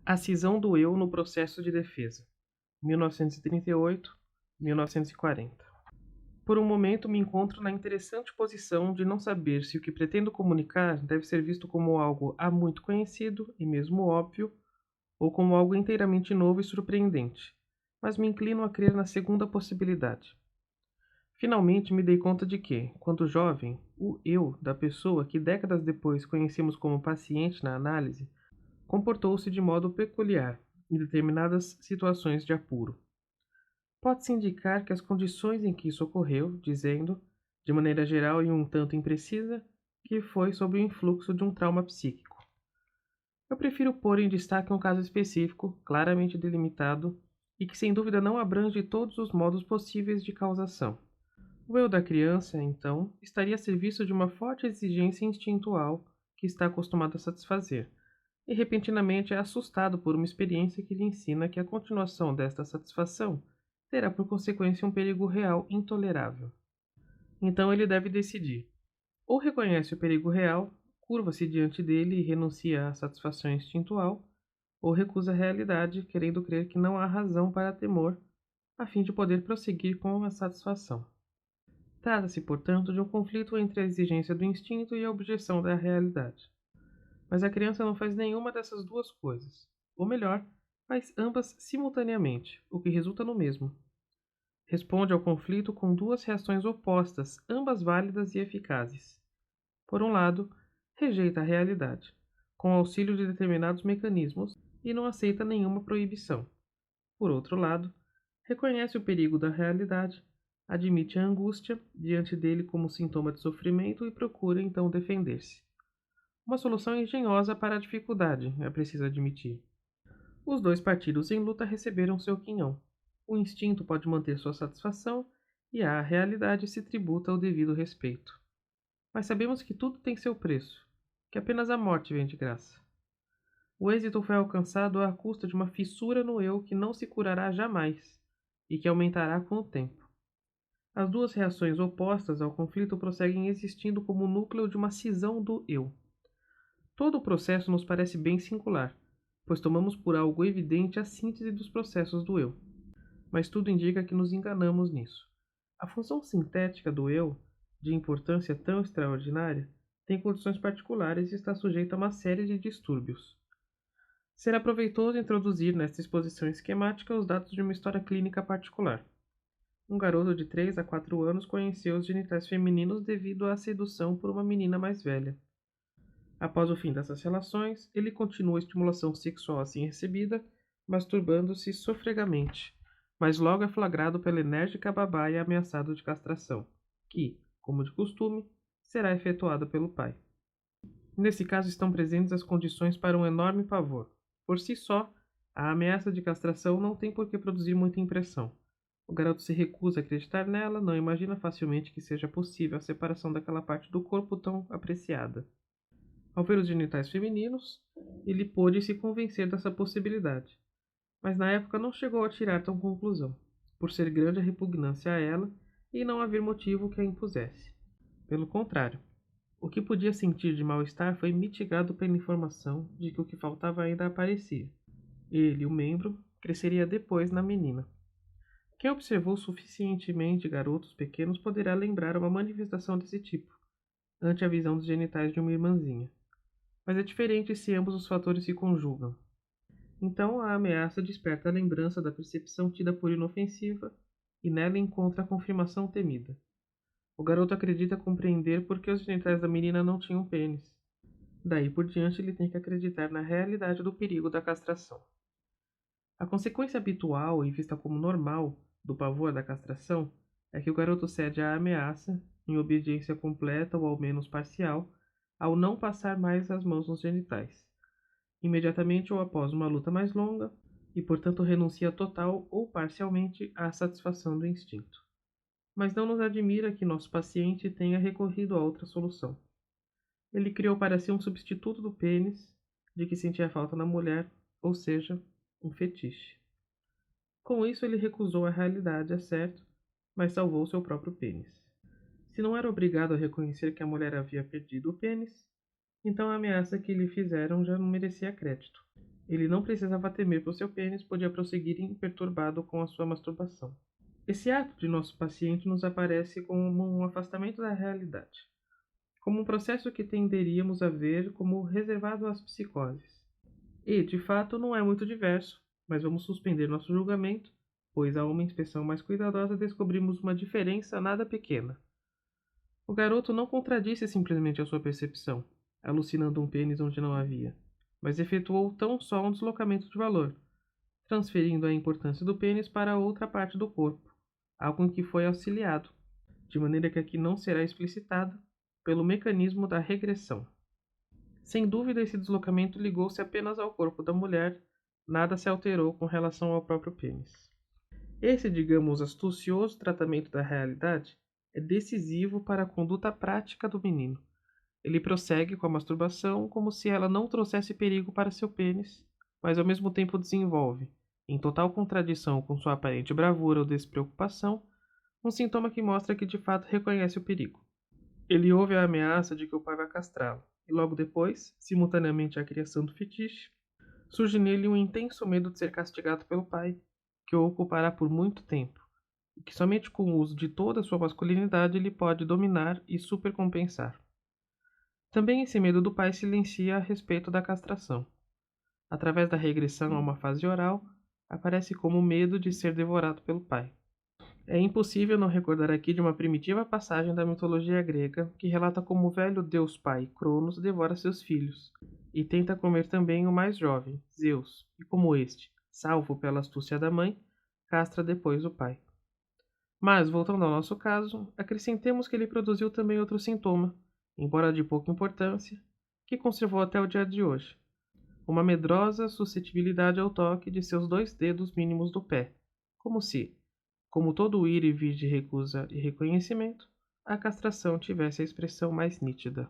A cisão do eu no processo de defesa, 1938-1940. Por um momento me encontro na interessante posição de não saber se o que pretendo comunicar deve ser visto como algo há muito conhecido e mesmo óbvio, ou como algo inteiramente novo e surpreendente, mas me inclino a crer na segunda possibilidade. Finalmente me dei conta de que, quando jovem, o eu da pessoa que décadas depois conhecemos como paciente na análise comportou-se de modo peculiar em determinadas situações de apuro. Pode-se indicar que as condições em que isso ocorreu, dizendo, de maneira geral e um tanto imprecisa, que foi sob o influxo de um trauma psíquico. Eu prefiro pôr em destaque um caso específico, claramente delimitado, e que sem dúvida não abrange todos os modos possíveis de causação. O eu da criança, então, estaria a serviço de uma forte exigência instintual que está acostumado a satisfazer, e repentinamente é assustado por uma experiência que lhe ensina que a continuação desta satisfação terá por consequência um perigo real intolerável. Então ele deve decidir. Ou reconhece o perigo real, curva-se diante dele e renuncia à satisfação instintual, ou recusa a realidade, querendo crer que não há razão para temor, a fim de poder prosseguir com a satisfação. Trata-se, portanto, de um conflito entre a exigência do instinto e a objeção da realidade. Mas a criança não faz nenhuma dessas duas coisas. Ou melhor, faz ambas simultaneamente, o que resulta no mesmo. Responde ao conflito com duas reações opostas, ambas válidas e eficazes. Por um lado, rejeita a realidade, com auxílio de determinados mecanismos, e não aceita nenhuma proibição. Por outro lado, reconhece o perigo da realidade, admite a angústia diante dele como sintoma de sofrimento e procura então defender-se. Uma solução engenhosa para a dificuldade, é preciso admitir. Os dois partidos em luta receberam seu quinhão. O instinto pode manter sua satisfação e a realidade se tributa o devido respeito. Mas sabemos que tudo tem seu preço, que apenas a morte vem de graça. O êxito foi alcançado à custa de uma fissura no eu que não se curará jamais e que aumentará com o tempo. As duas reações opostas ao conflito prosseguem existindo como o núcleo de uma cisão do eu. Todo o processo nos parece bem singular, pois tomamos por algo evidente a síntese dos processos do eu. Mas tudo indica que nos enganamos nisso. A função sintética do eu, de importância tão extraordinária, tem condições particulares e está sujeita a uma série de distúrbios. Será proveitoso introduzir nesta exposição esquemática os dados de uma história clínica particular. Um garoto de 3 a 4 anos conheceu os genitais femininos devido à sedução por uma menina mais velha. Após o fim dessas relações, ele continua a estimulação sexual assim recebida, masturbando-se sofregamente, mas logo é flagrado pela enérgica babá e ameaçado de castração, que, como de costume, será efetuada pelo pai. Nesse caso estão presentes as condições para um enorme pavor. Por si só, a ameaça de castração não tem por que produzir muita impressão. O garoto se recusa a acreditar nela, não imagina facilmente que seja possível a separação daquela parte do corpo tão apreciada. Ao ver os genitais femininos, ele pôde se convencer dessa possibilidade, mas na época não chegou a tirar tal conclusão, por ser grande a repugnância a ela e não haver motivo que a impusesse. Pelo contrário, o que podia sentir de mal-estar foi mitigado pela informação de que o que faltava ainda aparecia. Ele, o membro, cresceria depois na menina. Quem observou suficientemente garotos pequenos poderá lembrar uma manifestação desse tipo, ante a visão dos genitais de uma irmãzinha. Mas é diferente se ambos os fatores se conjugam. Então a ameaça desperta a lembrança da percepção tida por inofensiva e nela encontra a confirmação temida. O garoto acredita compreender por que os genitais da menina não tinham pênis. Daí por diante ele tem que acreditar na realidade do perigo da castração. A consequência habitual e vista como normal do pavor da castração é que o garoto cede à ameaça, em obediência completa ou ao menos parcial, ao não passar mais as mãos nos genitais, imediatamente ou após uma luta mais longa, e portanto renuncia total ou parcialmente à satisfação do instinto. Mas não nos admira que nosso paciente tenha recorrido a outra solução. Ele criou para si um substituto do pênis, de que sentia falta na mulher, ou seja, um fetiche. Com isso ele recusou a realidade, é certo, mas salvou seu próprio pênis. Se não era obrigado a reconhecer que a mulher havia perdido o pênis, então a ameaça que lhe fizeram já não merecia crédito. Ele não precisava temer por seu pênis, podia prosseguir imperturbado com a sua masturbação. Esse ato de nosso paciente nos aparece como um afastamento da realidade, como um processo que tenderíamos a ver como reservado às psicoses. E, de fato, não é muito diverso, mas vamos suspender nosso julgamento, pois a uma inspeção mais cuidadosa descobrimos uma diferença nada pequena. O garoto não contradisse simplesmente a sua percepção, alucinando um pênis onde não havia, mas efetuou tão só um deslocamento de valor, transferindo a importância do pênis para outra parte do corpo, algo em que foi auxiliado, de maneira que aqui não será explicitado, pelo mecanismo da regressão. Sem dúvida, esse deslocamento ligou-se apenas ao corpo da mulher, nada se alterou com relação ao próprio pênis. Esse, digamos, astucioso tratamento da realidade é decisivo para a conduta prática do menino. Ele prossegue com a masturbação como se ela não trouxesse perigo para seu pênis, mas ao mesmo tempo desenvolve, em total contradição com sua aparente bravura ou despreocupação, um sintoma que mostra que de fato reconhece o perigo. Ele ouve a ameaça de que o pai vai castrá-lo, e logo depois, simultaneamente à criação do fetiche, surge nele um intenso medo de ser castigado pelo pai, que o ocupará por muito tempo, e que somente com o uso de toda a sua masculinidade ele pode dominar e supercompensar. Também esse medo do pai silencia a respeito da castração. Através da regressão a uma fase oral, aparece como o medo de ser devorado pelo pai. É impossível não recordar aqui de uma primitiva passagem da mitologia grega que relata como o velho deus pai, Cronos, devora seus filhos, e tenta comer também o mais jovem, Zeus, e como este, salvo pela astúcia da mãe, castra depois o pai. Mas, voltando ao nosso caso, acrescentemos que ele produziu também outro sintoma, embora de pouca importância, que conservou até o dia de hoje: uma medrosa suscetibilidade ao toque de seus 2 dedos mínimos do pé, como se, como todo o ir e vir de recusa e reconhecimento, a castração tivesse a expressão mais nítida.